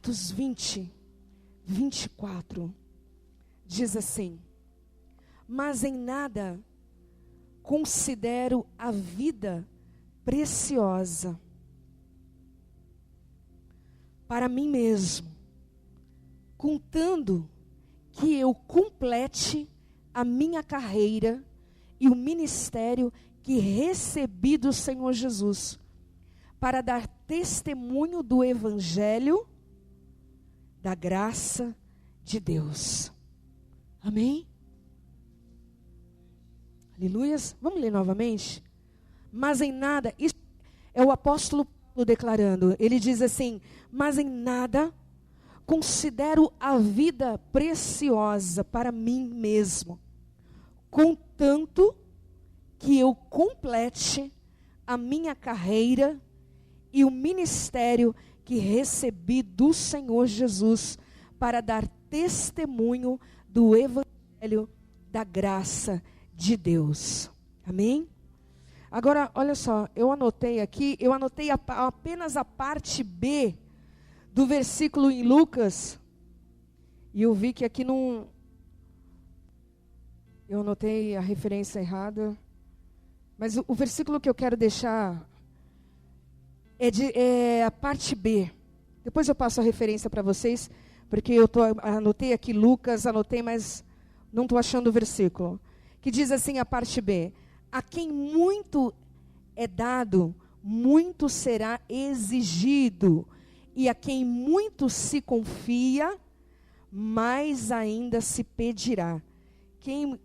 Atos 20, 24, diz assim: mas em nada considero a vida preciosa para mim mesmo, contando que eu complete a minha carreira e o ministério que recebi do Senhor Jesus, para dar testemunho do Evangelho da graça de Deus. Amém? Aleluias. Vamos ler novamente? Mas em nada, isso é o apóstolo Paulo declarando. Ele diz assim: mas em nada considero a vida preciosa para mim mesmo, contanto que eu complete a minha carreira e o ministério que recebi do Senhor Jesus, para dar testemunho do Evangelho da graça de Deus. Amém? Agora, olha só, eu anotei apenas a parte B do versículo em Lucas, e eu vi que aqui não... Eu anotei a referência errada, mas o versículo que eu quero deixar é a parte B. Depois eu passo a referência para vocês, porque anotei aqui Lucas, mas não estou achando o versículo. Que diz assim a parte B: a quem muito é dado, muito será exigido. E a quem muito se confia, mais ainda se pedirá. Quem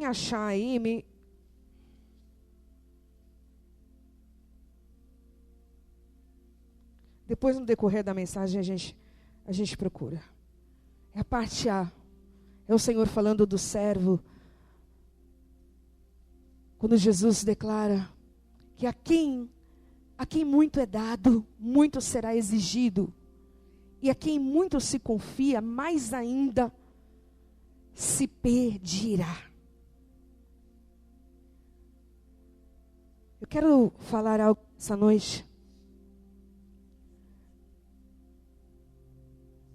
achar aí, depois no decorrer da mensagem a gente procura. É a parte A. É o Senhor falando do servo. Quando Jesus declara que a quem muito é dado, muito será exigido. E a quem muito se confia, mais ainda se pedirá. Eu quero falar algo essa noite.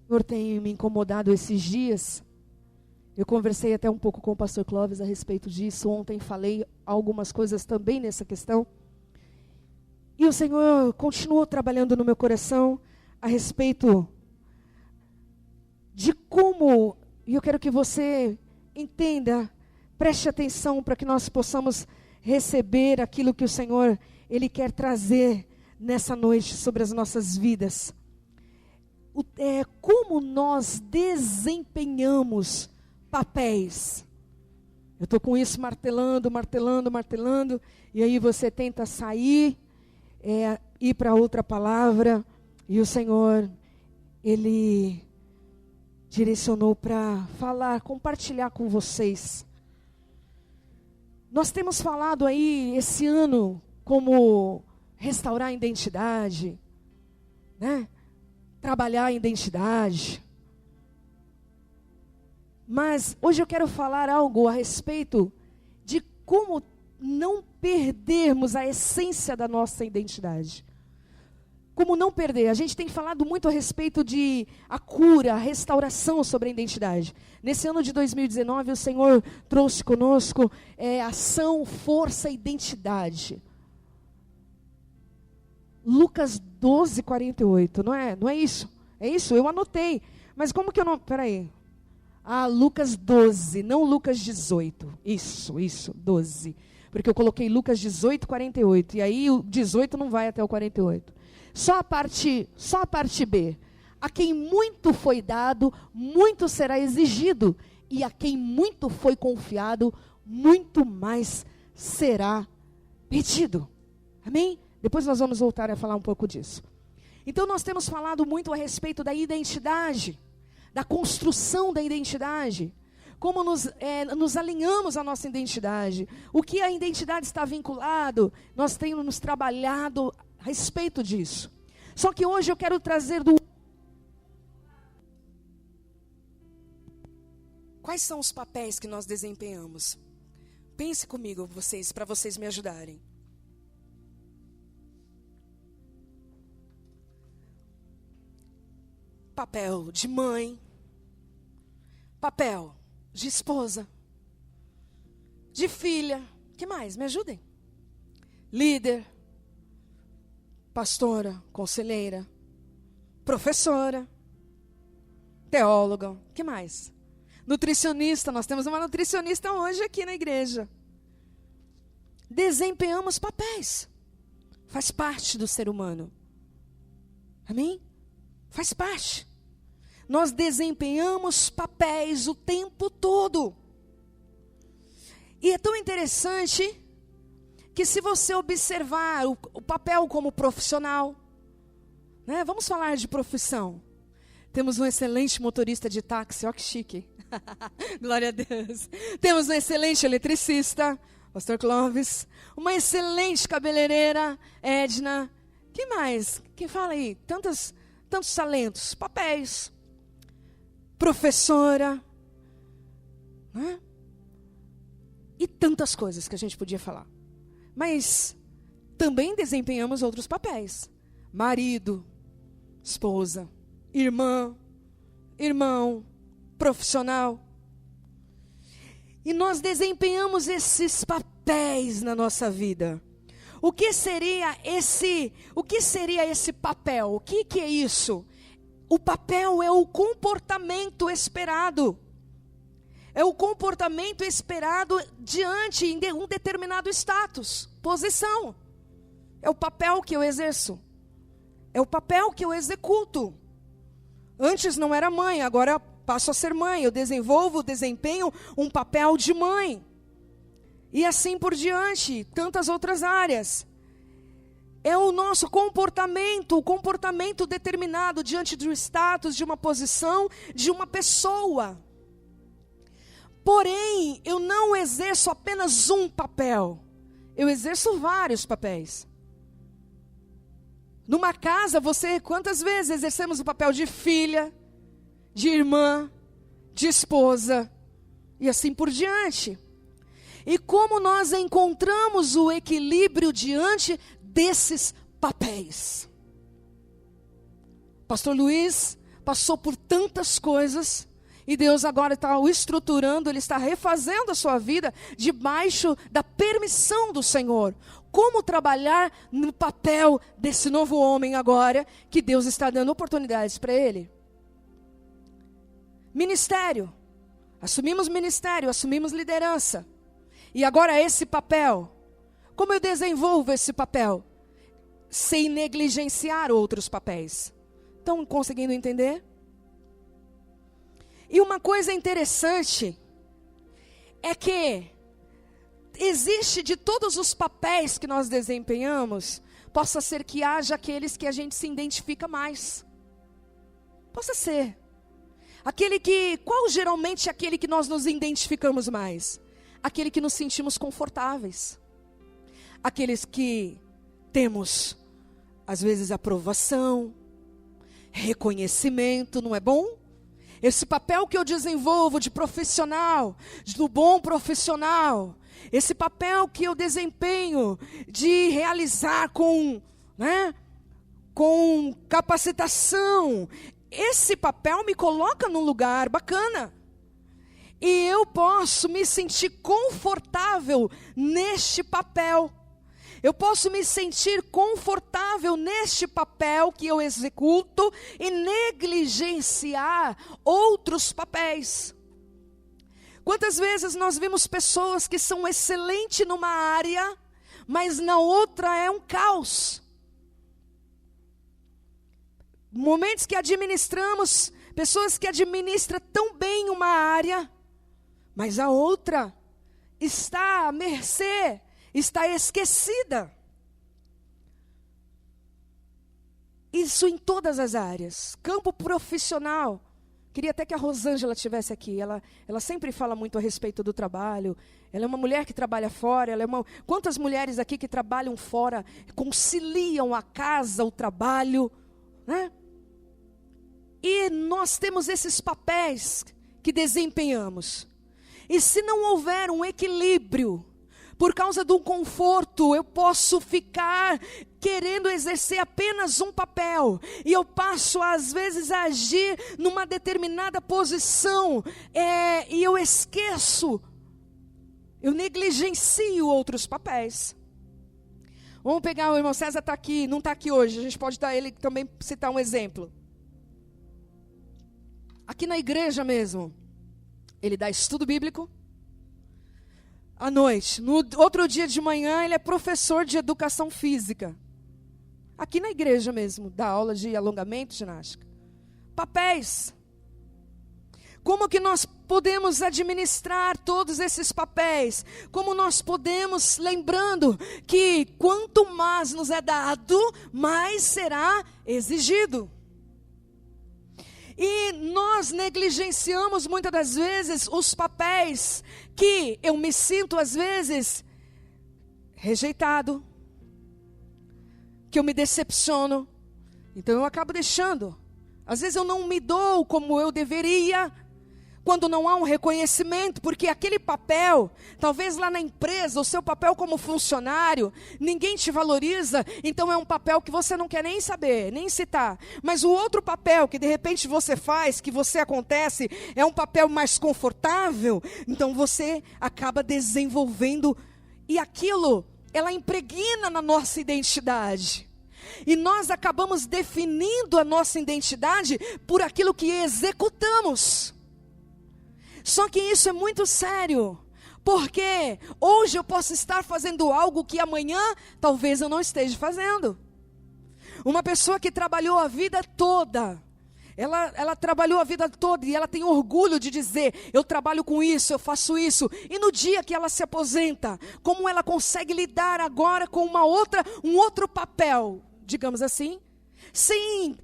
O Senhor tem me incomodado esses dias. Eu conversei até um pouco com o pastor Clóvis a respeito disso. Ontem falei algumas coisas também nessa questão. E o Senhor continuou trabalhando no meu coração a respeito de como, e eu quero que você entenda, preste atenção para que nós possamos receber aquilo que o Senhor, Ele quer trazer nessa noite sobre as nossas vidas. Como nós desempenhamos papéis. Eu estou com isso martelando, e aí você tenta sair, ir para outra palavra, e o Senhor, Ele direcionou para falar, compartilhar com vocês. Nós temos falado aí esse ano como restaurar a identidade, né? Trabalhar a identidade. Mas hoje eu quero falar algo a respeito de como não perdermos a essência da nossa identidade. Como não perder? A gente tem falado muito a respeito de a cura, a restauração sobre a identidade. Nesse ano de 2019, o Senhor trouxe conosco ação, força e identidade. Lucas 12, 48, não é isso? É isso? Eu anotei. Mas como que eu não... Peraí. Lucas 12, não Lucas 18. Isso, 12. Porque eu coloquei Lucas 18, 48. E aí o 18 não vai até o 48. Só a parte B. A quem muito foi dado, muito será exigido. E a quem muito foi confiado, muito mais será pedido. Amém? Depois nós vamos voltar a falar um pouco disso. Então nós temos falado muito a respeito da identidade, da construção da identidade. Como nos alinhamos à nossa identidade. O que a identidade está vinculado, nós temos trabalhado a respeito disso. Só que hoje eu quero trazer Quais são os papéis que nós desempenhamos? Pense comigo, para vocês me ajudarem. papel de mãe, papel de esposa, de filha, que mais? Me ajudem. Líder, pastora, conselheira, professora, teóloga, que mais? Nutricionista, nós temos uma nutricionista hoje aqui na igreja. Desempenhamos papéis. Faz parte do ser humano. Amém? Faz parte. Nós desempenhamos papéis o tempo todo. E é tão interessante que se você observar o papel como profissional, né? Vamos falar de profissão. Temos um excelente motorista de táxi, ó que chique. Glória a Deus. Temos um excelente eletricista, Pastor Clóvis. Uma excelente cabeleireira, Edna. Que mais? Quem fala aí? Tantos talentos, papéis. Professora. Né? E tantas coisas que a gente podia falar. Mas também desempenhamos outros papéis. Marido, esposa, irmã, irmão, profissional. E nós desempenhamos esses papéis na nossa vida. O que seria esse papel? O que é isso? O papel é o comportamento esperado. É o comportamento esperado diante de um determinado status, posição. É o papel que eu exerço. É o papel que eu executo. Antes não era mãe, agora passo a ser mãe. Eu desempenho um papel de mãe. E assim por diante, tantas outras áreas. É o nosso comportamento, o comportamento determinado diante do status, de uma posição, de uma pessoa. Porém, eu não exerço apenas um papel. Eu exerço vários papéis. Numa casa, quantas vezes exercemos o papel de filha, de irmã, de esposa, e assim por diante. E como nós encontramos o equilíbrio diante desses papéis? Pastor Luiz passou por tantas coisas, e Deus agora está o estruturando, Ele está refazendo a sua vida, debaixo da permissão do Senhor. Como trabalhar no papel desse novo homem agora, que Deus está dando oportunidades para ele? Ministério. Assumimos ministério, assumimos liderança. E agora esse papel. Como eu desenvolvo esse papel? Sem negligenciar outros papéis. Estão conseguindo entender? E uma coisa interessante é que existe de todos os papéis que nós desempenhamos, possa ser que haja aqueles que a gente se identifica mais. Possa ser. Qual geralmente é aquele que nós nos identificamos mais? Aquele que nos sentimos confortáveis. Aqueles que temos, às vezes, aprovação, reconhecimento, não é bom? Esse papel que eu desenvolvo de profissional, do bom profissional, esse papel que eu desempenho de realizar com capacitação, esse papel me coloca num lugar bacana. E eu posso me sentir confortável neste papel. Eu posso me sentir confortável neste papel que eu executo e negligenciar outros papéis. Quantas vezes nós vimos pessoas que são excelentes numa área, mas na outra é um caos. Momentos que administramos, pessoas que administram tão bem uma área, mas a outra está à mercê, está esquecida. Isso em todas as áreas. Campo profissional. Queria até que a Rosângela estivesse aqui. Ela sempre fala muito a respeito do trabalho. Ela é uma mulher que trabalha fora. Quantas mulheres aqui que trabalham fora conciliam a casa, o trabalho, né? E nós temos esses papéis que desempenhamos. E se não houver um equilíbrio, Por causa do conforto, eu posso ficar querendo exercer apenas um papel. E eu passo, às vezes, a agir numa determinada posição. E eu esqueço, eu negligencio outros papéis. Vamos pegar, o irmão César está aqui, não está aqui hoje. A gente pode dar ele também citar um exemplo. Aqui na igreja mesmo, ele dá estudo bíblico. À noite, no outro dia de manhã, ele é professor de educação física. Aqui na igreja mesmo, dá aula de alongamento, ginástica. Papéis. Como que nós podemos administrar todos esses papéis? Como nós podemos, lembrando que quanto mais nos é dado, mais será exigido. E nós negligenciamos muitas das vezes os papéis que eu me sinto às vezes rejeitado, que eu me decepciono, então eu acabo deixando. Às vezes eu não me dou como eu deveria, quando não há um reconhecimento, porque aquele papel, talvez lá na empresa, o seu papel como funcionário, ninguém te valoriza, então é um papel que você não quer nem saber, nem citar. Mas o outro papel que de repente você faz, que você acontece, é um papel mais confortável, então você acaba desenvolvendo, e aquilo, ela impregna na nossa identidade. E nós acabamos definindo a nossa identidade por aquilo que executamos. Só que isso é muito sério, porque hoje eu posso estar fazendo algo que amanhã talvez eu não esteja fazendo. Uma pessoa que trabalhou a vida toda, ela trabalhou a vida toda e ela tem orgulho de dizer, eu trabalho com isso, eu faço isso. E no dia que ela se aposenta, como ela consegue lidar agora com um outro papel, digamos assim, sem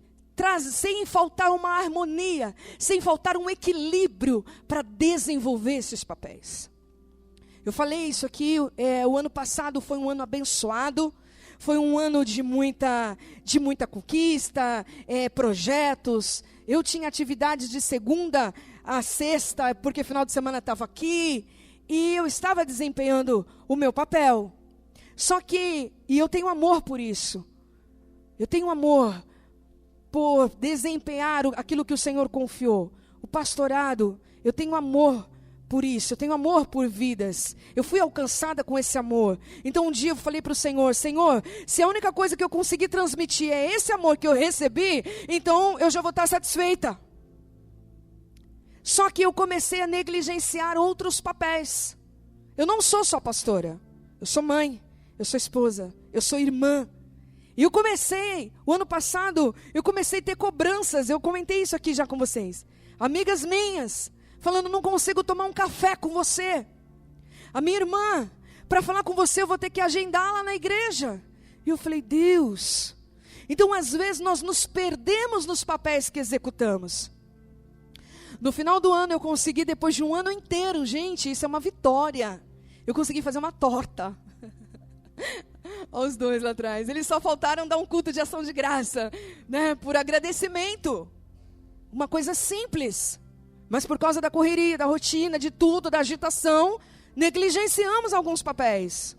faltar uma harmonia, sem faltar um equilíbrio para desenvolver esses papéis. Eu falei isso aqui, o ano passado foi um ano abençoado, foi um ano de muita conquista, projetos. Eu tinha atividades de segunda a sexta, porque final de semana estava aqui, e eu estava desempenhando o meu papel. Só que, e eu tenho amor por isso, eu tenho amor por desempenhar aquilo que o Senhor confiou. O pastorado, eu tenho amor por isso, eu tenho amor por vidas. Eu fui alcançada com esse amor. Então um dia eu falei para o Senhor, Senhor, se a única coisa que eu consegui transmitir é esse amor que eu recebi, então eu já vou estar satisfeita. Só que eu comecei a negligenciar outros papéis. Eu não sou só pastora, eu sou mãe, eu sou esposa, eu sou irmã. E eu comecei, o ano passado, eu comecei a ter cobranças, eu comentei isso aqui já com vocês. Amigas minhas, falando, não consigo tomar um café com você. A minha irmã, para falar com você eu vou ter que agendar lá na igreja. E eu falei, Deus. Então às vezes nós nos perdemos nos papéis que executamos. No final do ano eu consegui, depois de um ano inteiro, gente, isso é uma vitória. Eu consegui fazer uma torta. Olha os dois lá atrás, eles só faltaram dar um culto de ação de graça, né, por agradecimento, uma coisa simples, mas por causa da correria, da rotina, de tudo, da agitação, negligenciamos alguns papéis.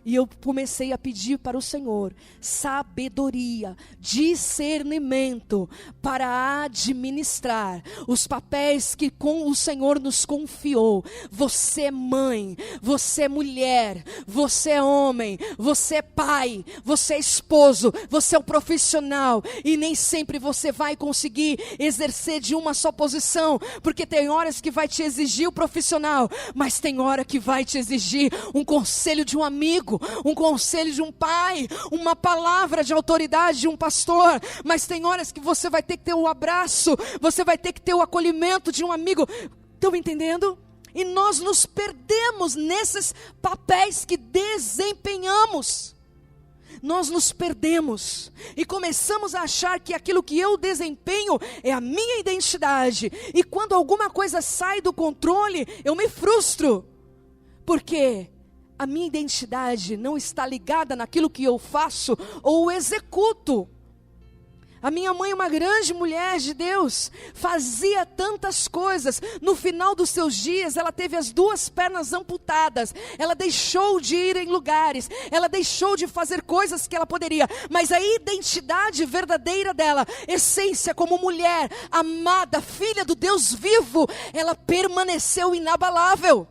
E eu comecei a pedir para o Senhor sabedoria, discernimento para administrar os papéis que o Senhor nos confiou. Você é mãe, você é mulher, você é homem, você é pai, você é esposo, você é um profissional. E nem sempre você vai conseguir exercer de uma só posição, porque tem horas que vai te exigir o profissional, mas tem hora que vai te exigir um conselho de um amigo, um conselho de um pai, uma palavra de autoridade de um pastor. Mas tem horas que você vai ter que ter um abraço, você vai ter que ter o acolhimento de um amigo. Estão entendendo? E nós nos perdemos nesses papéis que desempenhamos. Nós nos perdemos e começamos a achar que aquilo que eu desempenho é a minha identidade. E quando alguma coisa sai do controle, eu me frustro, porque a minha identidade não está ligada naquilo que eu faço ou executo. A minha mãe, uma grande mulher de Deus, fazia tantas coisas. No final dos seus dias, ela teve as 2 pernas amputadas. Ela deixou de ir em lugares. Ela deixou de fazer coisas que ela poderia. Mas a identidade verdadeira dela, essência como mulher, amada, filha do Deus vivo, ela permaneceu inabalável.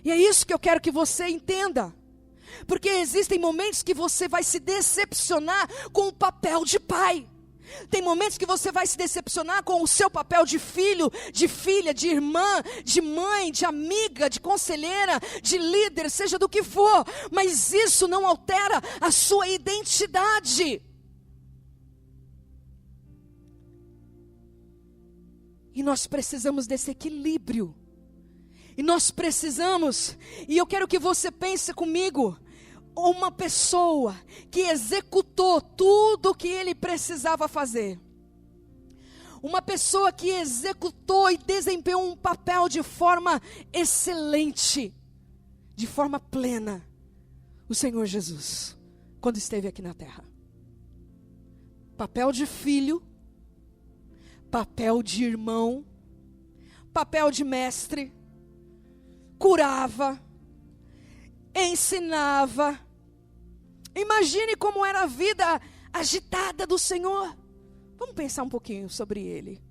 E é isso que eu quero que você entenda. Porque existem momentos que você vai se decepcionar com o papel de pai. Tem momentos que você vai se decepcionar com o seu papel de filho, de filha, de irmã, de mãe, de amiga, de conselheira, de líder, seja do que for. Mas isso não altera a sua identidade. E nós precisamos desse equilíbrio. E nós precisamos, e eu quero que você pense comigo, uma pessoa que executou tudo o que ele precisava fazer. Uma pessoa que executou e desempenhou um papel de forma excelente, de forma plena. O Senhor Jesus, quando esteve aqui na terra. Papel de filho, papel de irmão, papel de mestre, curava, ensinava. Imagine como era a vida agitada do Senhor. Vamos pensar um pouquinho sobre Ele.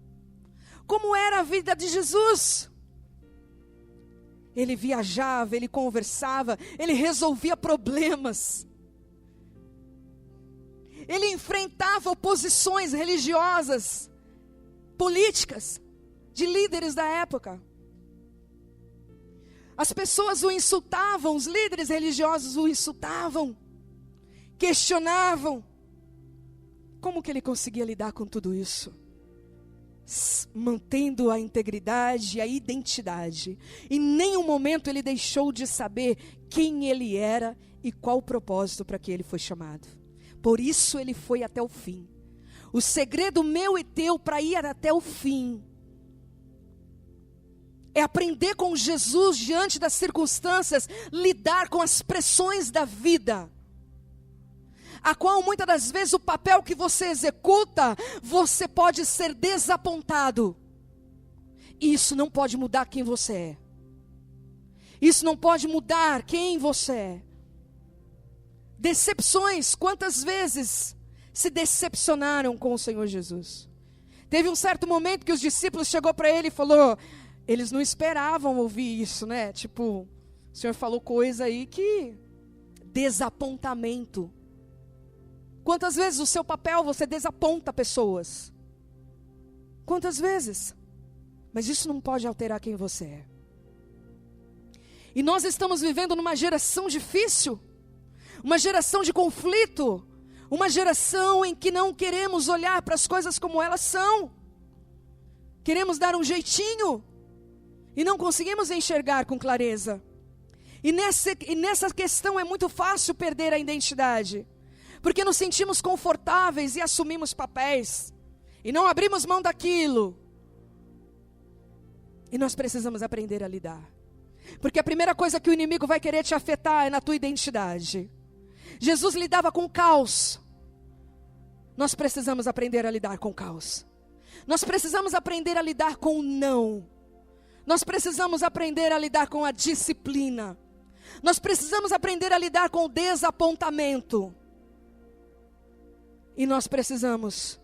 Como era a vida de Jesus? Ele viajava, ele conversava, ele resolvia problemas. Ele enfrentava oposições religiosas, políticas, de líderes da época. As pessoas o insultavam, os líderes religiosos o insultavam, questionavam. Como que ele conseguia lidar com tudo isso? Mantendo a integridade, a identidade. Em nenhum momento ele deixou de saber quem ele era e qual o propósito para que ele foi chamado. Por isso ele foi até o fim. O segredo meu e teu para ir até o fim é aprender com Jesus diante das circunstâncias, lidar com as pressões da vida, a qual muitas das vezes o papel que você executa, você pode ser desapontado. E isso não pode mudar quem você é. Isso não pode mudar quem você é. Decepções, quantas vezes se decepcionaram com o Senhor Jesus? Teve um certo momento que os discípulos chegou para ele e falou... Eles não esperavam ouvir isso, né? Tipo, o Senhor falou coisa aí que... Desapontamento. Quantas vezes o seu papel você desaponta pessoas? Quantas vezes? Mas isso não pode alterar quem você é. E nós estamos vivendo numa geração difícil. Uma geração de conflito. Uma geração em que não queremos olhar para as coisas como elas são. Queremos dar um jeitinho. E não conseguimos enxergar com clareza. E nessa questão é muito fácil perder a identidade. Porque nos sentimos confortáveis e assumimos papéis. E não abrimos mão daquilo. E nós precisamos aprender a lidar. Porque a primeira coisa que o inimigo vai querer te afetar é na tua identidade. Jesus lidava com caos. Nós precisamos aprender a lidar com caos. Nós precisamos aprender a lidar com o não. Nós precisamos aprender a lidar com a disciplina. Nós precisamos aprender a lidar com o desapontamento. E nós precisamos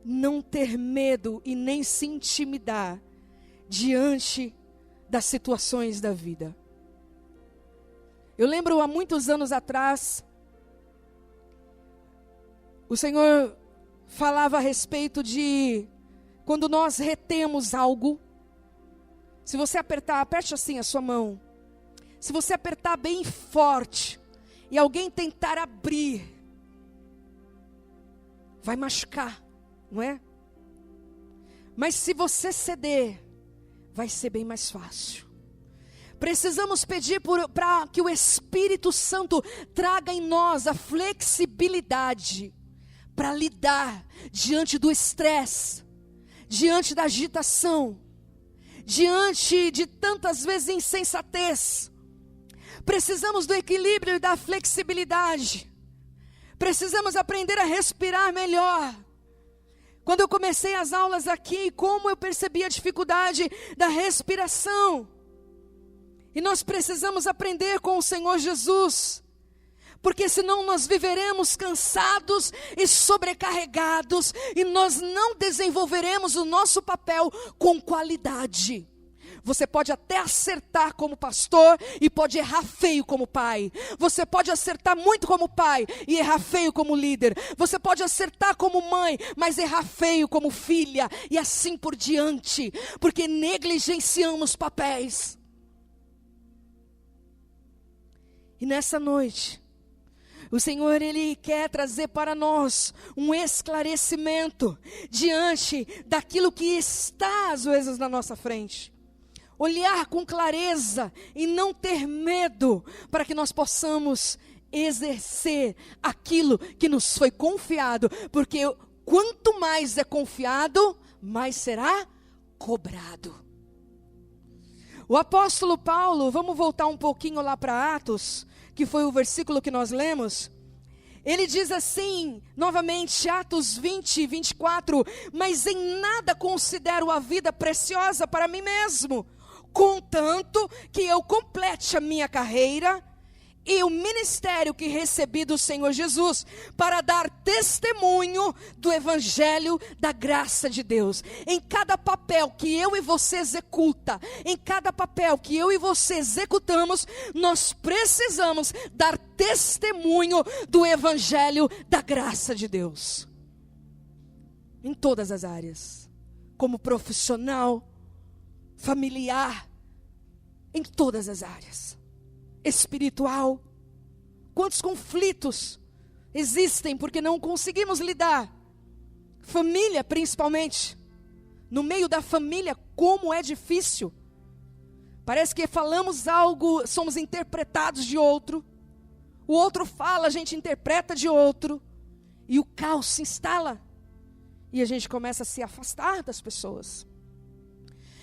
não ter medo e nem se intimidar diante das situações da vida. Eu lembro há muitos anos atrás, o Senhor falava a respeito de quando nós retemos algo. Se você aperte assim a sua mão. Se você apertar bem forte e alguém tentar abrir, vai machucar, não é? Mas se você ceder, vai ser bem mais fácil. Precisamos pedir para que o Espírito Santo traga em nós a flexibilidade para lidar diante do estresse, diante da agitação, diante de tantas vezes insensatez. Precisamos do equilíbrio e da flexibilidade Precisamos aprender a respirar melhor. Quando eu comecei as aulas aqui, como eu percebi a dificuldade da respiração. E nós precisamos aprender com o Senhor Jesus. Porque senão nós viveremos cansados e sobrecarregados. E nós não desenvolveremos o nosso papel com qualidade. Você pode até acertar como pastor e pode errar feio como pai. Você pode acertar muito como pai e errar feio como líder. Você pode acertar como mãe, mas errar feio como filha. E assim por diante. Porque negligenciamos papéis. E nessa noite, o Senhor, Ele quer trazer para nós um esclarecimento diante daquilo que está às vezes na nossa frente. Olhar com clareza e não ter medo, para que nós possamos exercer aquilo que nos foi confiado, porque quanto mais é confiado, mais será cobrado. O apóstolo Paulo, vamos voltar um pouquinho lá para Atos, que foi o versículo que nós lemos. Ele diz assim, novamente, Atos 20, 24, mas em nada considero a vida preciosa para mim mesmo, contanto que eu complete a minha carreira e o ministério que recebi do Senhor Jesus, para dar testemunho do evangelho da graça de Deus. Em cada papel que eu e você executa, em cada papel que eu e você executamos, nós precisamos dar testemunho do evangelho da graça de Deus. Em todas as áreas, como profissional, familiar, em todas as áreas, espiritual. Quantos conflitos existem porque não conseguimos lidar, família principalmente, no meio da família, como é difícil, parece que falamos algo, somos interpretados de outro, o outro fala, a gente interpreta de outro, e o caos se instala, e a gente começa a se afastar das pessoas.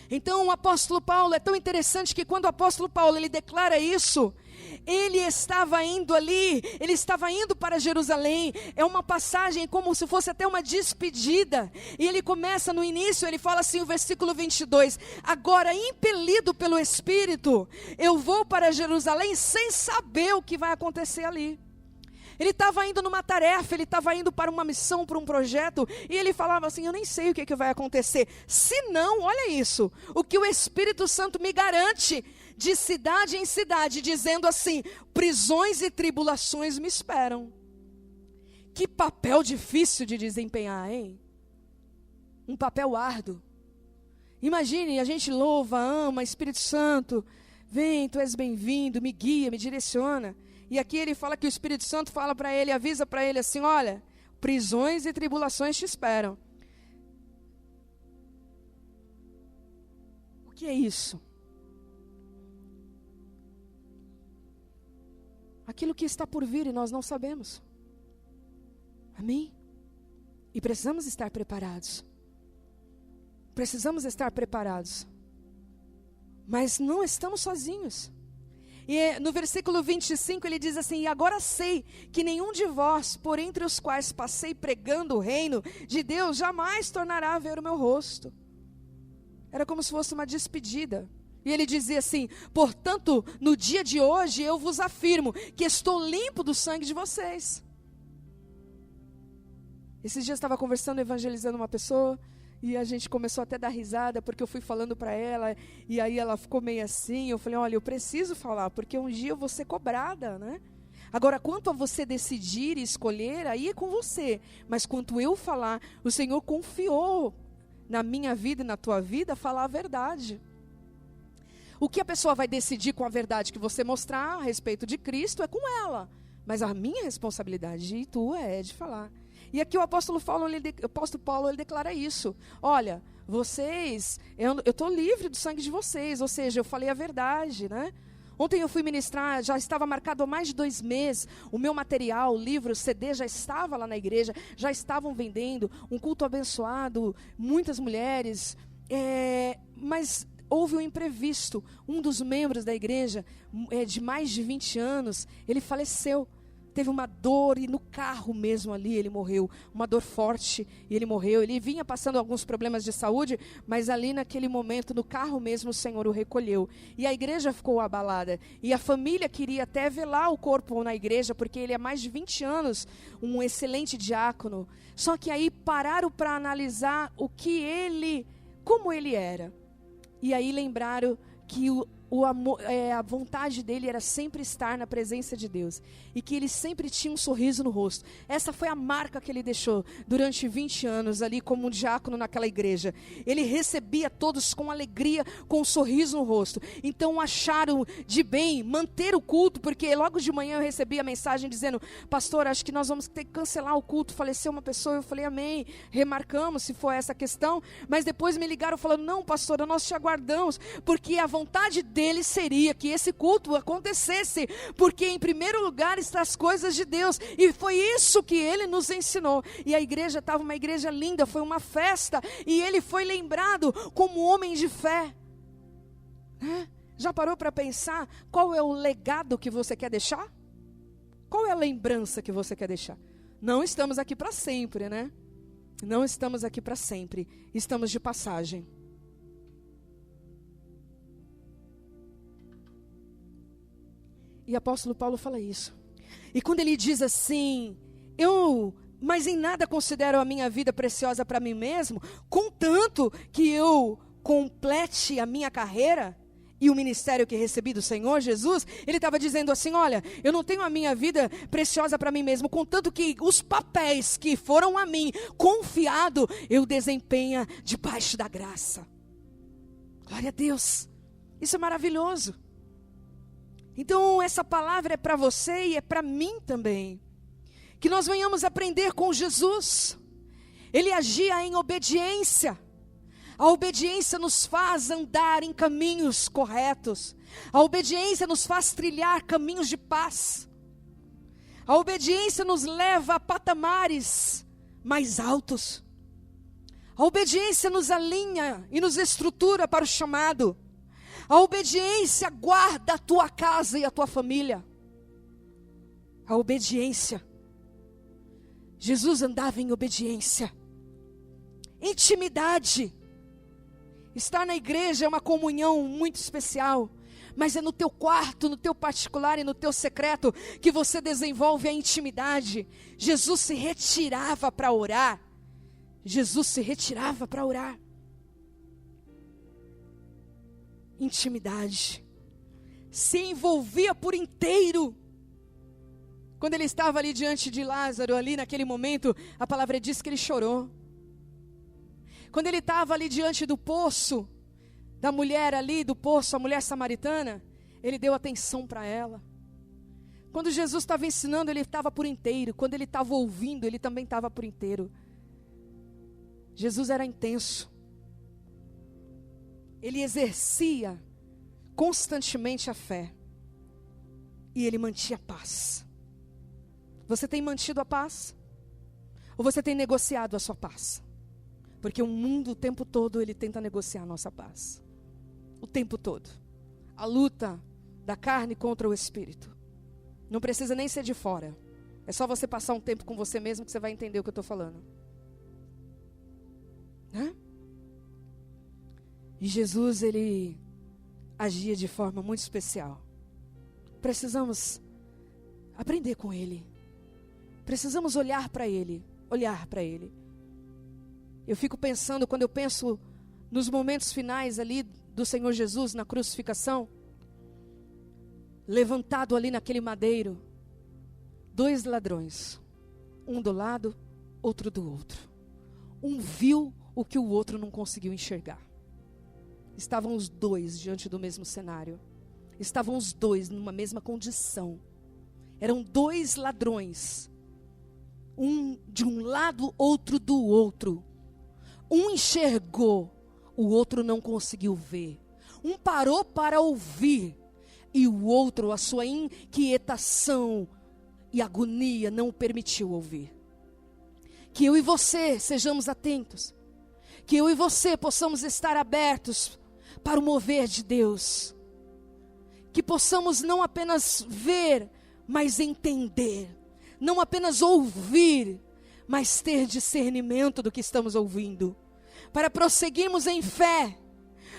Então o apóstolo Paulo, é tão interessante que quando o apóstolo Paulo ele declara isso, ele estava indo ali, ele estava indo para Jerusalém, é uma passagem como se fosse até uma despedida, e ele começa no início, ele fala assim, o versículo 22, agora impelido pelo Espírito, eu vou para Jerusalém sem saber o que vai acontecer ali. Ele estava indo numa tarefa, ele estava indo para uma missão, para um projeto, e ele falava assim, eu nem sei o que vai acontecer, se não, olha isso, o que o Espírito Santo me garante, de cidade em cidade, dizendo assim, prisões e tribulações me esperam. Que papel difícil de desempenhar, hein? Um papel árduo. Imagine, a gente louva, ama, Espírito Santo, vem, tu és bem-vindo, me guia, me direciona. E aqui ele fala que o Espírito Santo fala para ele, avisa para ele assim, olha, prisões e tribulações te esperam. O que é isso? Aquilo que está por vir e nós não sabemos. Amém? E precisamos estar preparados. Precisamos estar preparados. Mas não estamos sozinhos. E no versículo 25 ele diz assim, e agora sei que nenhum de vós, por entre os quais passei pregando o reino de Deus, jamais tornará a ver o meu rosto. Era como se fosse uma despedida. E ele dizia assim, portanto, no dia de hoje eu vos afirmo que estou limpo do sangue de vocês. Esses dias eu estava conversando, evangelizando uma pessoa, e a gente começou até a dar risada, porque eu fui falando para ela, e aí ela ficou meio assim, eu falei, olha, eu preciso falar, porque um dia eu vou ser cobrada, né? Agora, quanto a você decidir e escolher, aí é com você, mas quanto eu falar, o Senhor confiou na minha vida e na tua vida, falar a verdade. O que a pessoa vai decidir com a verdade que você mostrar a respeito de Cristo é com ela, mas a minha responsabilidade e tua é de falar. E aqui o apóstolo Paulo ele declara isso. Olha, vocês, eu estou livre do sangue de vocês, ou seja, eu falei a verdade, né? Ontem eu fui ministrar, já estava marcado há mais de 2 meses, o meu material, o livro, o CD já estava lá na igreja, já estavam vendendo, um culto abençoado, muitas mulheres, mas houve um imprevisto, um dos membros da igreja, de mais de 20 anos, ele faleceu teve uma dor e no carro mesmo ali ele morreu, uma dor forte e ele morreu. Ele vinha passando alguns problemas de saúde, mas ali naquele momento, no carro mesmo, o Senhor o recolheu. E a igreja ficou abalada, e a família queria até velar o corpo na igreja, porque ele há mais de 20 anos, um excelente diácono. Só que aí pararam para analisar como ele era. E aí lembraram que a vontade dele era sempre estar na presença de Deus, e que ele sempre tinha um sorriso no rosto. Essa foi a marca que ele deixou durante 20 anos ali como um diácono naquela igreja. Ele recebia todos com alegria, com um sorriso no rosto. Então acharam de bem manter o culto, porque logo de manhã eu recebi a mensagem dizendo: pastor, acho que nós vamos ter que cancelar o culto, faleceu uma pessoa. Eu falei: amém, remarcamos se for essa questão. Mas depois me ligaram falando: não, pastora, nós te aguardamos, porque a vontade dele seria que esse culto acontecesse, porque em primeiro lugar estão as coisas de Deus, e foi isso que ele nos ensinou. E a igreja estava uma igreja linda, foi uma festa, e ele foi lembrado como homem de fé. Já parou para pensar qual é o legado que você quer deixar? Qual é a lembrança que você quer deixar? Não estamos aqui para sempre, né? Não estamos aqui para sempre, estamos de passagem. E o apóstolo Paulo fala isso. E quando ele diz assim: mas em nada considero a minha vida preciosa para mim mesmo, contanto que eu complete a minha carreira e o ministério que recebi do Senhor Jesus. Ele estava dizendo assim: olha, eu não tenho a minha vida preciosa para mim mesmo, contanto que os papéis que foram a mim confiado, eu desempenho debaixo da graça. Glória a Deus, isso é maravilhoso. Então essa palavra é para você e é para mim também. Que nós venhamos aprender com Jesus. Ele agia em obediência. A obediência nos faz andar em caminhos corretos. A obediência nos faz trilhar caminhos de paz. A obediência nos leva a patamares mais altos. A obediência nos alinha e nos estrutura para o chamado. A obediência guarda a tua casa e a tua família. A obediência. Jesus andava em obediência. Intimidade. Estar na igreja é uma comunhão muito especial. Mas é no teu quarto, no teu particular e no teu secreto que você desenvolve a intimidade. Jesus se retirava para orar. Jesus se retirava para orar. Intimidade. Se envolvia por inteiro. Quando ele estava ali diante de Lázaro, ali naquele momento, a palavra diz que ele chorou. Quando ele estava ali diante do poço, da mulher ali do poço, a mulher samaritana, ele deu atenção para ela. Quando Jesus estava ensinando, ele estava por inteiro. Quando ele estava ouvindo, ele também estava por inteiro. Jesus era intenso. Ele exercia constantemente a fé. E ele mantinha a paz. Você tem mantido a paz? Ou você tem negociado a sua paz? Porque o mundo o tempo todo ele tenta negociar a nossa paz. O tempo todo. A luta da carne contra o espírito. Não precisa nem ser de fora. É só você passar um tempo com você mesmo que você vai entender o que eu estou falando. Né? E Jesus, ele agia de forma muito especial. Precisamos aprender com ele. Precisamos olhar para ele. Olhar para ele. Eu fico pensando, quando eu penso nos momentos finais ali do Senhor Jesus na crucificação, levantado ali naquele madeiro, 2 ladrões, um do lado, outro do outro. Um viu o que o outro não conseguiu enxergar. Estavam os dois diante do mesmo cenário. Estavam os dois numa mesma condição. Eram 2 ladrões. Um de um lado, outro do outro. Um enxergou, o outro não conseguiu ver. Um parou para ouvir. E o outro, a sua inquietação e agonia não o permitiu ouvir. Que eu e você sejamos atentos. Que eu e você possamos estar abertos para o mover de Deus. Que possamos não apenas ver, mas entender não apenas ouvir, mas ter discernimento do que estamos ouvindo, para prosseguirmos em fé,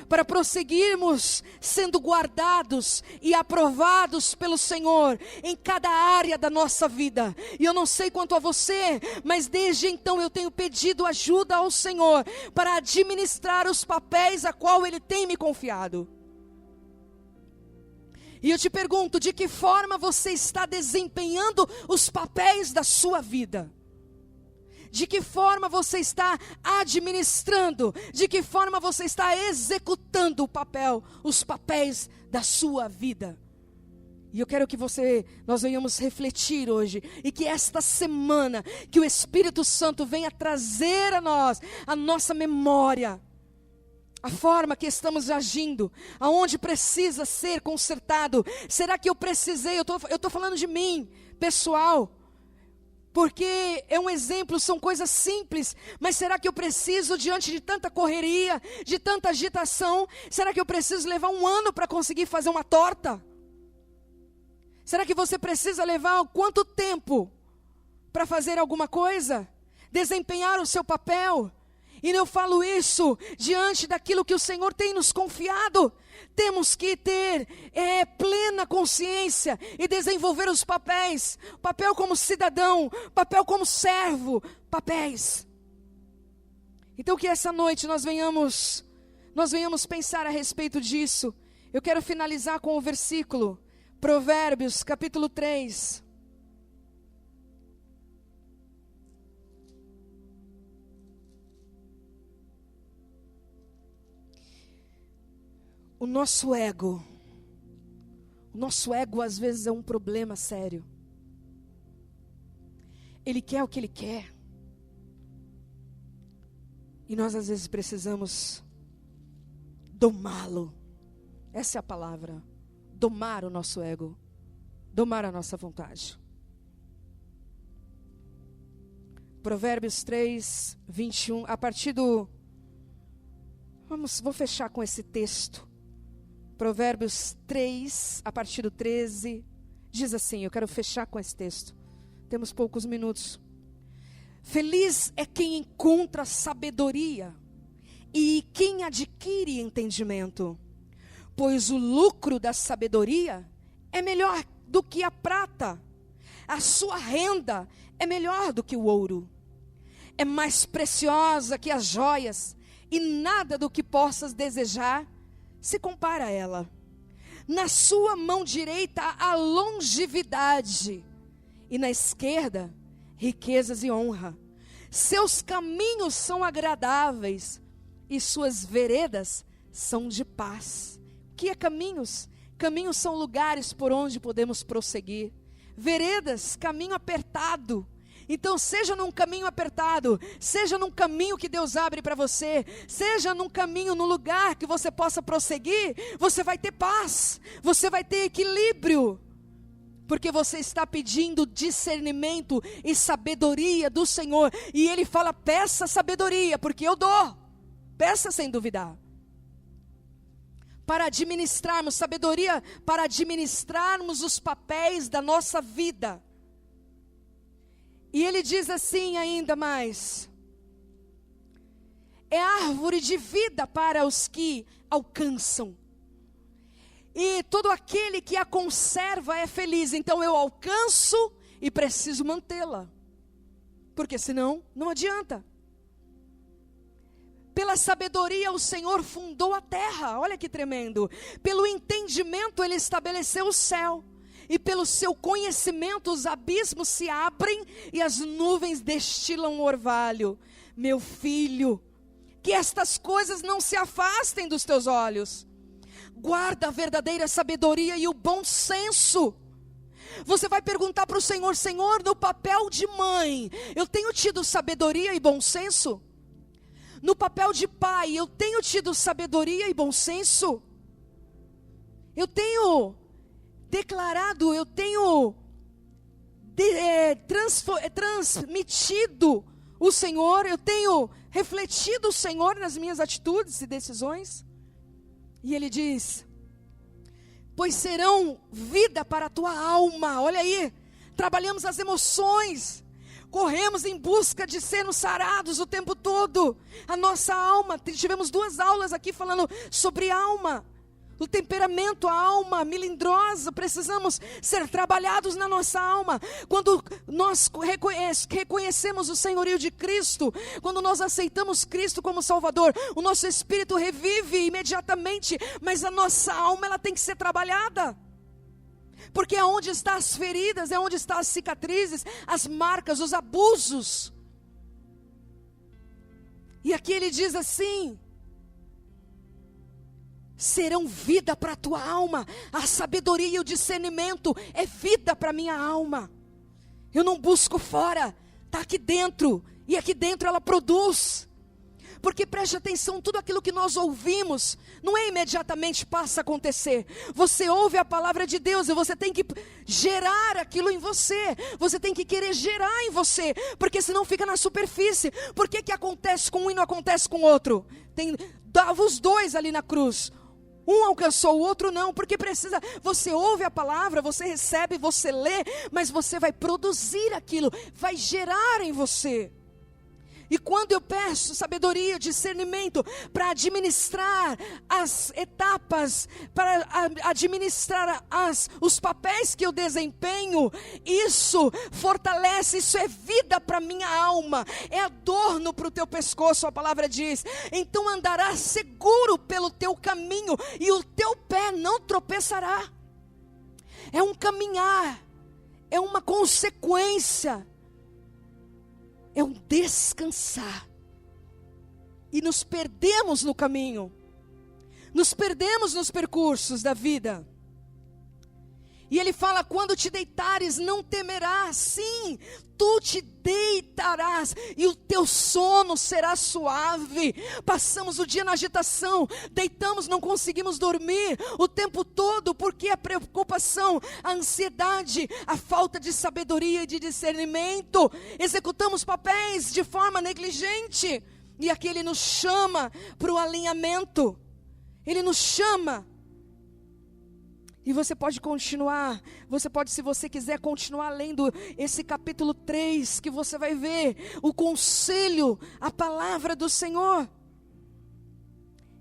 para prosseguirmos sendo guardados e aprovados pelo Senhor em cada área da nossa vida. E eu não sei quanto a você, mas desde então eu tenho pedido ajuda ao Senhor para administrar os papéis a qual Ele tem me confiado. E eu te pergunto, de que forma você está desempenhando os papéis da sua vida? De que forma você está administrando? De que forma você está executando os papéis da sua vida? E eu quero que nós venhamos refletir hoje, e que esta semana, que o Espírito Santo venha trazer a nós, a nossa memória, a forma que estamos agindo, aonde precisa ser consertado. Será que eu precisei, eu estou falando de mim, pessoal, porque é um exemplo, são coisas simples, mas será que eu preciso, diante de tanta correria, de tanta agitação, será que eu preciso levar 1 ano para conseguir fazer uma torta? Será que você precisa levar quanto tempo para fazer alguma coisa? Desempenhar o seu papel? E eu falo isso diante daquilo que o Senhor tem nos confiado. Temos que ter plena consciência e desenvolver os papéis. Papel como cidadão, papel como servo, papéis. Então que essa noite nós venhamos pensar a respeito disso. Eu quero finalizar com o versículo, Provérbios capítulo 3. O nosso ego às vezes é um problema sério. Ele quer o que ele quer. E nós às vezes precisamos domá-lo. Essa é a palavra. Domar o nosso ego. Domar a nossa vontade. Provérbios 3, 21. A partir do... Vou fechar com esse texto. Provérbios 3, a partir do 13, diz assim, eu quero fechar com esse texto. Temos poucos minutos. Feliz é quem encontra sabedoria e quem adquire entendimento, pois o lucro da sabedoria é melhor do que a prata, a sua renda é melhor do que o ouro, é mais preciosa que as joias, e nada do que possas desejar se compara a ela. Na sua mão direita há longevidade, e na esquerda riquezas e honra. Seus caminhos são agradáveis, e suas veredas são de paz. O que é caminhos? Caminhos são lugares por onde podemos prosseguir. Veredas, caminho apertado. Então seja num caminho apertado, seja num caminho que Deus abre para você, seja num caminho, num lugar que você possa prosseguir, você vai ter paz, você vai ter equilíbrio, porque você está pedindo discernimento e sabedoria do Senhor, e Ele fala, peça sabedoria, porque eu dou, peça sem duvidar. Para administrarmos, sabedoria para administrarmos os papéis da nossa vida. E ele diz assim ainda mais: é árvore de vida para os que alcançam, e todo aquele que a conserva é feliz. Então eu alcanço e preciso mantê-la, porque senão não adianta. Pela sabedoria o Senhor fundou a terra, olha que tremendo. Pelo entendimento Ele estabeleceu o céu, e pelo seu conhecimento os abismos se abrem e as nuvens destilam orvalho. Meu filho, que estas coisas não se afastem dos teus olhos. Guarda a verdadeira sabedoria e o bom senso. Você vai perguntar para o Senhor: Senhor, no papel de mãe, eu tenho tido sabedoria e bom senso? No papel de pai, eu tenho tido sabedoria e bom senso? Eu tenho declarado, eu tenho transmitido o Senhor, eu tenho refletido o Senhor nas minhas atitudes e decisões? E Ele diz: pois serão vida para a tua alma. Olha aí, trabalhamos as emoções, corremos em busca de sermos sarados o tempo todo. A nossa alma, tivemos 2 aulas aqui falando sobre alma, o temperamento, a alma melindrosa. Precisamos ser trabalhados na nossa alma. Quando nós reconhecemos o senhorio de Cristo, quando nós aceitamos Cristo como Salvador, o nosso espírito revive imediatamente, mas a nossa alma, ela tem que ser trabalhada. Porque é onde estão as feridas, é onde estão as cicatrizes, as marcas, os abusos. E aqui ele diz assim: serão vida para a tua alma. A sabedoria e o discernimento é vida para a minha alma. Eu não busco fora, está aqui dentro. E aqui dentro ela produz. Porque preste atenção, tudo aquilo que nós ouvimos, não é imediatamente passa a acontecer. Você ouve a palavra de Deus e você tem que gerar aquilo em você. Você tem que querer gerar em você, porque senão fica na superfície. Por que acontece com um e não acontece com o outro? Dava os 2 ali na cruz. Um alcançou, o outro não, porque precisa, você ouve a palavra, você recebe, você lê, mas você vai produzir aquilo, vai gerar em você. E quando eu peço sabedoria, discernimento para administrar as etapas, para administrar os papéis que eu desempenho, isso fortalece, isso é vida para minha alma, é adorno para o teu pescoço, a palavra diz. Então andarás seguro pelo teu caminho e o teu pé não tropeçará. É um caminhar, é uma consequência. É um descansar. E nos perdemos no caminho. Nos perdemos nos percursos da vida. E ele fala: quando te deitares não temerás. Sim, tu te deitarás e o teu sono será suave. Passamos o dia na agitação, deitamos, não conseguimos dormir o tempo todo, porque a preocupação, a ansiedade, a falta de sabedoria e de discernimento. Executamos papéis de forma negligente. E aqui ele nos chama para o alinhamento. Ele nos chama. E você pode continuar, se você quiser continuar lendo esse capítulo 3, que você vai ver o conselho, a palavra do Senhor.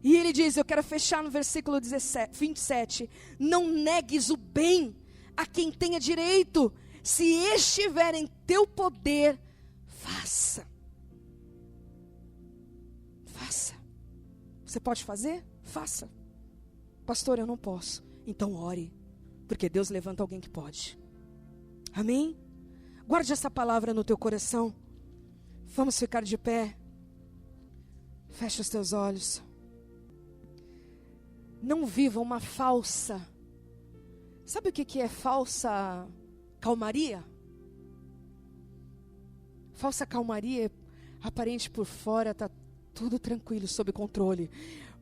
E ele diz, eu quero fechar no versículo 27, não negues o bem a quem tenha direito, se estiver em teu poder, faça. Faça. Você pode fazer? Faça. Pastor, eu não posso. Então ore, porque Deus levanta alguém que pode. Amém? Guarde essa palavra no teu coração. Vamos ficar de pé. Feche os teus olhos. Não viva uma falsa. Sabe o que é falsa calmaria? Falsa calmaria é aparente por fora, está tudo tranquilo, sob controle.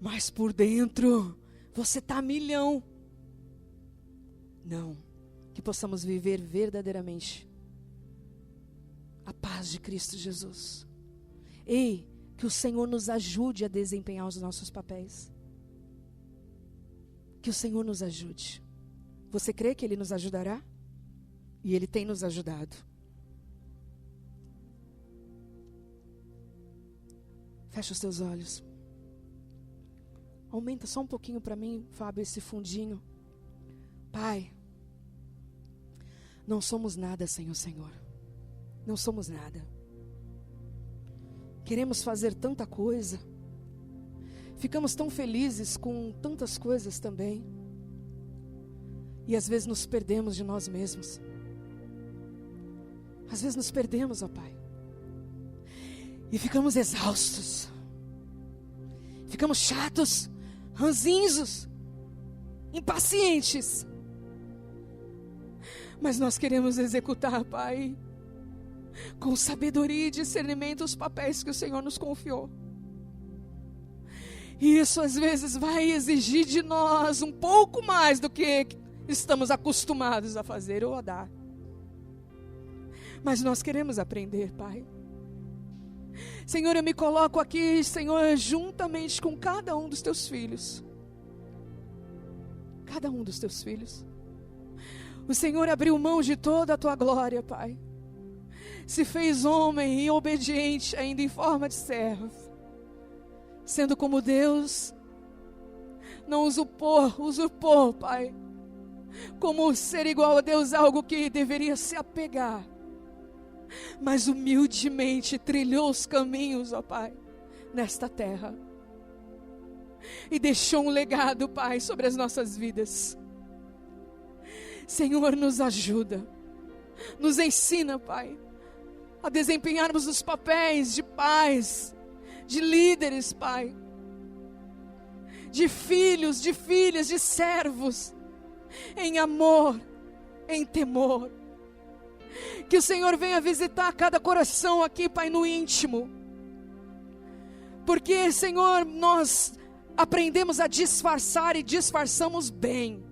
Mas por dentro, você está a milhão. Não, que possamos viver verdadeiramente a paz de Cristo Jesus. Ei, que o Senhor nos ajude a desempenhar os nossos papéis. Que o Senhor nos ajude. Você crê que Ele nos ajudará? E Ele tem nos ajudado. Fecha os teus olhos. Aumenta só um pouquinho para mim, Fábio, esse fundinho. Pai, não somos nada sem o Senhor. Não somos nada. Queremos fazer tanta coisa. Ficamos tão felizes com tantas coisas também. E às vezes nos perdemos de nós mesmos. Às vezes nos perdemos, ó Pai. E ficamos exaustos. Ficamos chatos, ranzinzos, impacientes. Mas nós queremos executar, Pai, com sabedoria e discernimento os papéis que o Senhor nos confiou. E isso às vezes vai exigir de nós um pouco mais do que estamos acostumados a fazer ou a dar. Mas nós queremos aprender, Pai. Senhor, eu me coloco aqui, Senhor, juntamente com cada um dos teus filhos. Cada um dos teus filhos. O Senhor abriu mão de toda a tua glória, Pai. Se fez homem e obediente, ainda em forma de servo. Sendo como Deus, não usurpou, Pai. Como ser igual a Deus, algo que deveria se apegar. Mas humildemente trilhou os caminhos, ó Pai, nesta terra. E deixou um legado, Pai, sobre as nossas vidas. Senhor, nos ajuda. Nos ensina, Pai, a desempenharmos os papéis de pais, de líderes, Pai. De filhos, de filhas, de servos. Em amor, em temor. Que o Senhor venha visitar cada coração aqui, Pai, no íntimo. Porque, Senhor, nós aprendemos a disfarçar e disfarçamos bem.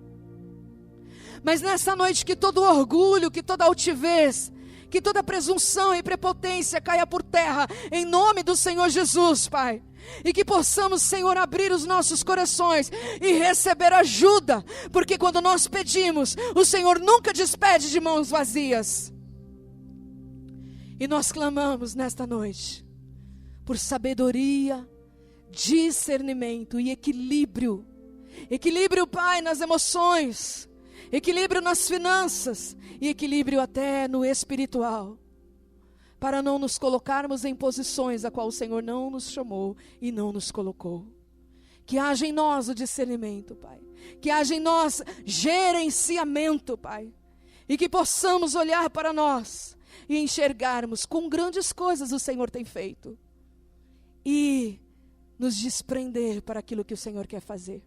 Mas nessa noite que todo orgulho, que toda altivez, que toda presunção e prepotência caia por terra, em nome do Senhor Jesus, Pai. E que possamos, Senhor, abrir os nossos corações e receber ajuda. Porque quando nós pedimos, o Senhor nunca despede de mãos vazias. E nós clamamos nesta noite por sabedoria, discernimento e equilíbrio. Equilíbrio, Pai, nas emoções. Equilíbrio nas finanças e equilíbrio até no espiritual. Para não nos colocarmos em posições a qual o Senhor não nos chamou e não nos colocou. Que haja em nós o discernimento, Pai. Que haja em nós gerenciamento, Pai. E que possamos olhar para nós e enxergarmos quão grandes coisas o Senhor tem feito. E nos desprender para aquilo que o Senhor quer fazer.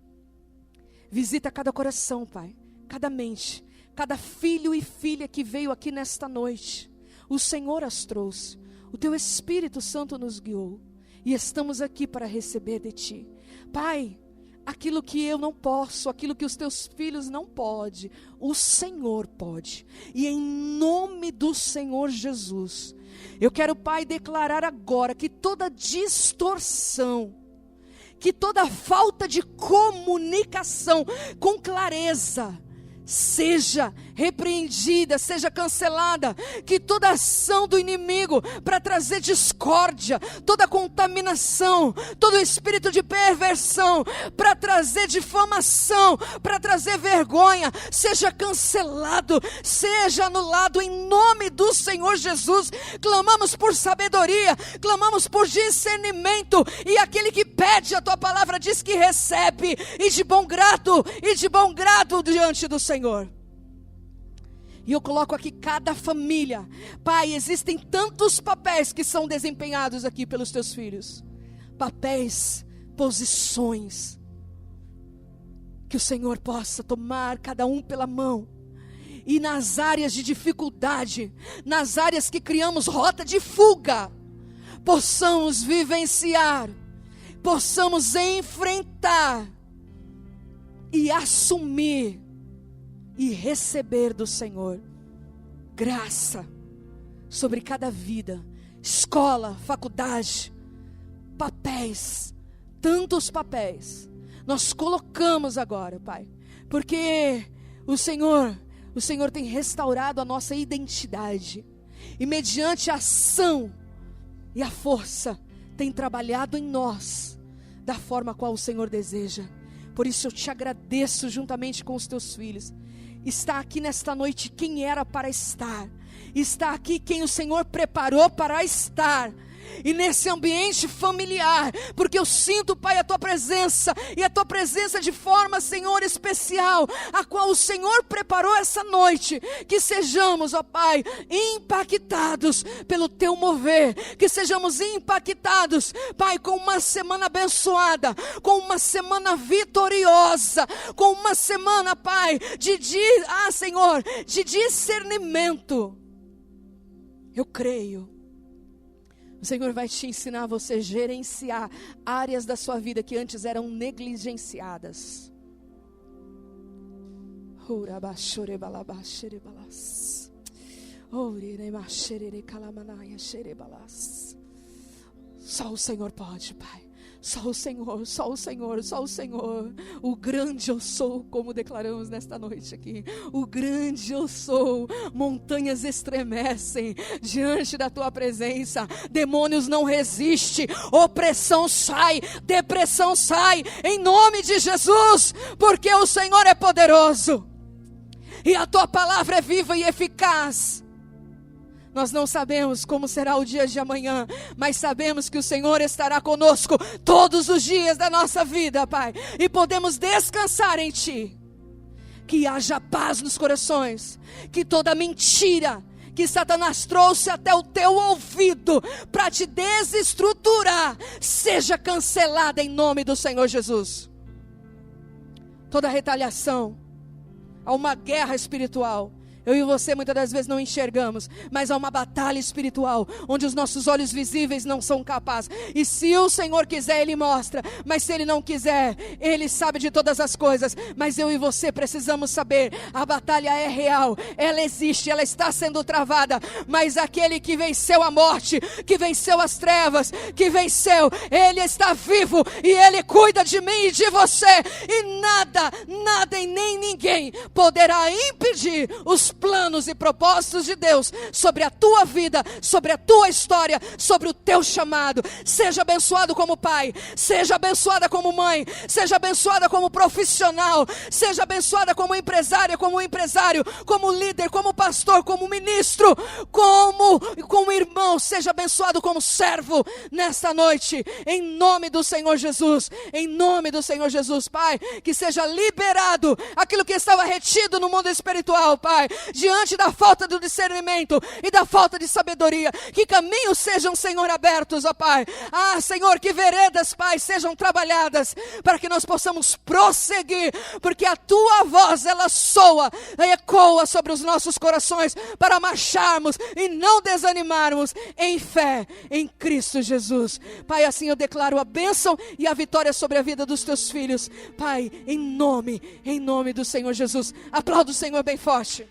Visita cada coração, Pai. Cada mente, cada filho e filha que veio aqui nesta noite, o Senhor as trouxe, o Teu Espírito Santo nos guiou, e estamos aqui para receber de Ti. Pai, aquilo que eu não posso, aquilo que os Teus filhos não podem, o Senhor pode, e em nome do Senhor Jesus, eu quero, Pai, declarar agora que toda distorção, que toda falta de comunicação com clareza, seja repreendida, seja cancelada, que toda ação do inimigo para trazer discórdia, toda contaminação, todo espírito de perversão, para trazer difamação, para trazer vergonha, seja cancelado, seja anulado em nome do Senhor Jesus. Clamamos por sabedoria, clamamos por discernimento, e aquele que pede a tua palavra diz que recebe, e de bom grado diante do Senhor. E eu coloco aqui cada família. Pai, existem tantos papéis que são desempenhados aqui pelos teus filhos. Papéis, posições. Que o Senhor possa tomar cada um pela mão. E nas áreas de dificuldade, nas áreas que criamos rota de fuga, possamos vivenciar, possamos enfrentar e assumir e receber do Senhor graça sobre cada vida, escola, faculdade, papéis, tantos papéis, nós colocamos agora, Pai, porque o Senhor tem restaurado a nossa identidade, e mediante a ação e a força, tem trabalhado em nós, da forma qual o Senhor deseja. Por isso eu te agradeço juntamente com os teus filhos. Está aqui nesta noite quem era para estar. Está aqui quem o Senhor preparou para estar. E nesse ambiente familiar, porque eu sinto, Pai, a Tua presença, e a Tua presença de forma, Senhor, especial, a qual o Senhor preparou essa noite, que sejamos, ó Pai, impactados pelo Teu mover, que sejamos impactados, Pai, com uma semana abençoada, com uma semana vitoriosa, com uma semana, Pai, Senhor, de discernimento. Eu creio. O Senhor vai te ensinar a você gerenciar áreas da sua vida que antes eram negligenciadas. Só o Senhor pode, Pai. Só o Senhor, só o Senhor, só o Senhor. O grande eu sou, como declaramos nesta noite aqui. O grande eu sou. Montanhas estremecem diante da tua presença. Demônios não resistem. Opressão sai, depressão sai, em nome de Jesus. Porque o Senhor é poderoso. E a tua palavra é viva e eficaz. Nós não sabemos como será o dia de amanhã, mas sabemos que o Senhor estará conosco todos os dias da nossa vida, Pai. E podemos descansar em Ti. Que haja paz nos corações. Que toda mentira que Satanás trouxe até o teu ouvido para te desestruturar, seja cancelada em nome do Senhor Jesus. Toda retaliação, há uma guerra espiritual. Eu e você muitas das vezes não enxergamos, mas há uma batalha espiritual, onde os nossos olhos visíveis não são capazes. E se o Senhor quiser, Ele mostra. Mas se Ele não quiser, Ele sabe de todas as coisas. Mas eu e você precisamos saber, a batalha é real, ela existe, ela está sendo travada. Mas aquele que venceu a morte, que venceu as trevas, que venceu, Ele está vivo e Ele cuida de mim e de você. E nada e nem ninguém poderá impedir os planos e propósitos de Deus sobre a tua vida, sobre a tua história, sobre o teu chamado. Seja abençoado como pai, seja abençoada como mãe, seja abençoada como profissional, seja abençoada como empresária, como empresário, como líder, como pastor, como ministro, como irmão. Seja abençoado como servo nesta noite, em nome do Senhor Jesus, em nome do Senhor Jesus. Pai, que seja liberado aquilo que estava retido no mundo espiritual, Pai, diante da falta do discernimento e da falta de sabedoria. Que caminhos sejam, Senhor, abertos, ó Pai. Senhor, que veredas, Pai, sejam trabalhadas para que nós possamos prosseguir, porque a tua voz, ela soa, ecoa sobre os nossos corações para marcharmos e não desanimarmos em fé em Cristo Jesus. Pai, assim eu declaro a bênção e a vitória sobre a vida dos teus filhos, Pai, em nome do Senhor Jesus. Aplauda o Senhor bem forte.